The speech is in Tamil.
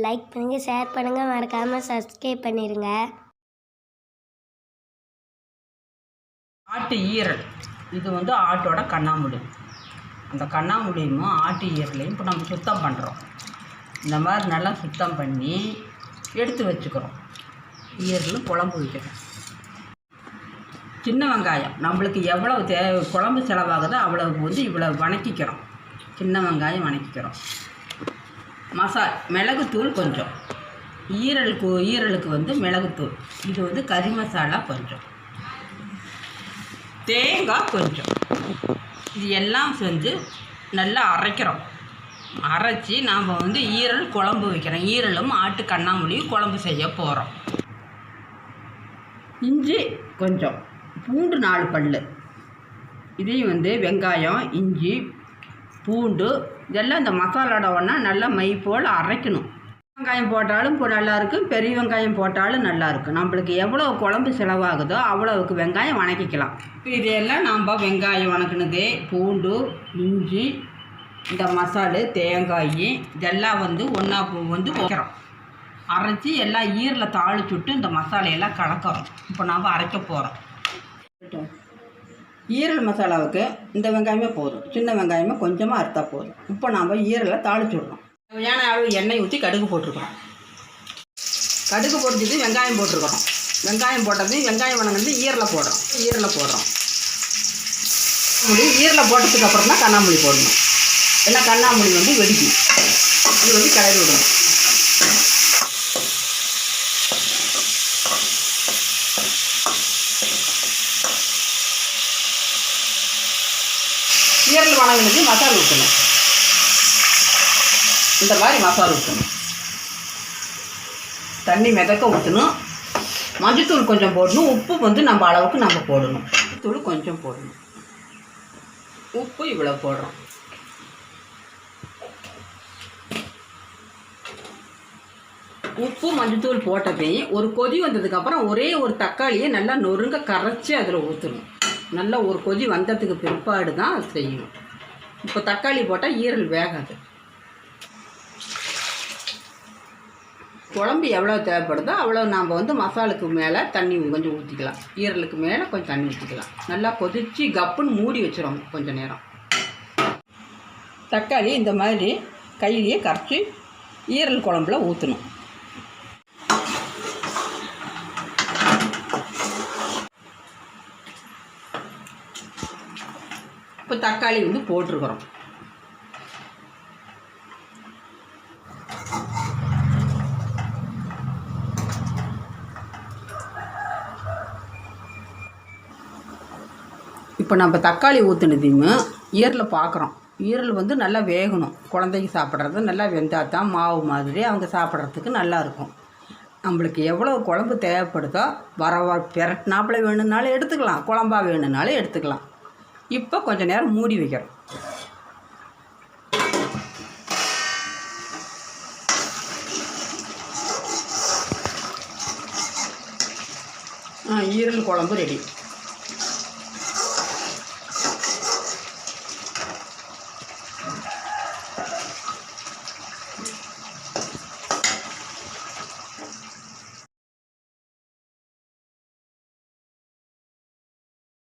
லைக் பண்ணுங்கள், ஷேர் பண்ணுங்கள், மறக்காமல் சப்ஸ்கிரைப் பண்ணிடுங்க. ஆட்டு ஈரல் இது வந்து ஆட்டோட கண்ணாமூடி. அந்த கண்ணாமூடியும் ஆட்டு ஈரலையும் இப்போ நம்ம சுத்தம் பண்ணுறோம். இந்த மாதிரி நல்லா சுத்தம் பண்ணி எடுத்து வச்சுக்கிறோம். ஈரலும் குழம்பு வைக்கிறோம். சின்ன வெங்காயம் நம்மளுக்கு எவ்வளவு குழம்பு செலவாகுதோ அவ்வளவுக்கு வந்து இவ்வளோ வணக்கிக்கிறோம். சின்ன வெங்காயம் வணக்கிக்கிறோம். மிளகுத்தூள் கொஞ்சம், ஈரலுக்கு வந்து மிளகுத்தூள், இது வந்து கறி மசாலா கொஞ்சம், தேங்காய் கொஞ்சம், இது எல்லாம் செஞ்சு நல்லா அரைக்கிறோம். அரைச்சி நாம் வந்து ஈரல் குழம்பு வைக்கிறோம். ஈரலும் ஆட்டு கண்ணாமூடியும் குழம்பு செய்ய போகிறோம். இஞ்சி கொஞ்சம், பூண்டு 4 பல், இதையும் வந்து வெங்காயம், இஞ்சி, பூண்டு இதெல்லாம் இந்த மசாலாவோட ஒன்றா நல்லா மை போல் அரைக்கணும். வெங்காயம் போட்டாலும் இப்போ நல்லாயிருக்கும், பெரிய வெங்காயம் போட்டாலும் நல்லாயிருக்கும். நம்மளுக்கு எவ்வளோ குழம்பு செலவாகுதோ அவ்வளோவுக்கு வெங்காயம் வணக்கிக்கலாம். இதையெல்லாம் நம்ம வெங்காயம் வணக்கினது, பூண்டு, இஞ்சி, இந்த மசாலு, தேங்காய் இதெல்லாம் வந்து ஒன்றா வந்து வைக்கிறோம். அரைச்சி எல்லாம் ஈரில் தாளிச்சுட்டு இந்த மசாலையெல்லாம் கலக்கிறோம். இப்போ நாம் அரைக்க போகிறோம். ஈரல் மசாலாவுக்கு இந்த வெங்காயமே போதும், சின்ன வெங்காயமே கொஞ்சமாக அறுத்தா போதும். இப்போ நாம் ஈரலை தாளிச்சு விட்றோம். தேவையான அளவு எண்ணெய் ஊற்றி கடுகு போட்டிருக்கிறோம். கடுகு போட்டுட்டு வெங்காயம் போட்டிருக்கிறோம். வெங்காயம் போட்டது வெங்காயம் வணங்கினது ஈரலை போடுறோம். ஈரலை போட்டதுக்கு அப்புறம் தான் கண்ணாமூடி போடணும். ஏன்னா கண்ணாமூடி வந்து வெடிக்கும். இது வந்து கிளறி விடணும். ஈரல் வணங்கினது மசாலா ஊற்றணும். இந்த மாதிரி மசாலா ஊற்றணும். தண்ணி மிதக்க ஊற்றணும். மஞ்சத்தூள் கொஞ்சம் போடணும். உப்பு வந்து நம்ம அளவுக்கு நம்ம போடணும். தூள் கொஞ்சம் போடணும். உப்பு இவ்வளோ போடுறோம். உப்பு மஞ்சத்தூள் போட்டதையும் ஒரு கொதி வந்ததுக்கப்புறம் ஒரே ஒரு தக்காளியை நல்லா நொறுங்க கரைச்சி அதில் ஊற்றணும். நல்லா ஒரு கொதி வந்ததுக்கு பிற்பாடு தான் அது செய்யணும். இப்போ தக்காளி போட்டால் ஈரல் வேகாது. குழம்பு எவ்வளோ தேவைப்படுதோ அவ்வளோ நாம் வந்து மசாலுக்கு மேலே தண்ணி கொஞ்சம் ஊற்றிக்கலாம். ஈரலுக்கு மேலே கொஞ்சம் தண்ணி ஊற்றிக்கலாம். நல்லா கொதித்து கப்புன்னு மூடி வச்சிடும் கொஞ்சம் நேரம். தக்காளி இந்த மாதிரி கையிலேயே கரைச்சி ஈரல் குழம்புல ஊற்றணும். இப்போ தக்காளி வந்து போட்டிருக்கிறோம். இப்போ நம்ம தக்காளி ஊற்றுனதையும் ஈரல் பார்க்குறோம். ஈரல் வந்து நல்லா வேகணும். குழந்தைக்கு சாப்பிட்றது நல்லா வெந்தால் தான் மாவு மாதிரி அவங்க சாப்பிட்றதுக்கு நல்லாயிருக்கும். நம்மளுக்கு எவ்வளோ குழம்பு தேவைப்படுதோ பெரட்டினாப்பில் வேணும்னாலும் எடுத்துக்கலாம், குழம்பா வேணும்னாலும் எடுத்துக்கலாம். இப்போ கொஞ்சம் நேரம் மூடி வைக்கிறோம். ஈரல் குழம்பு ரெடி.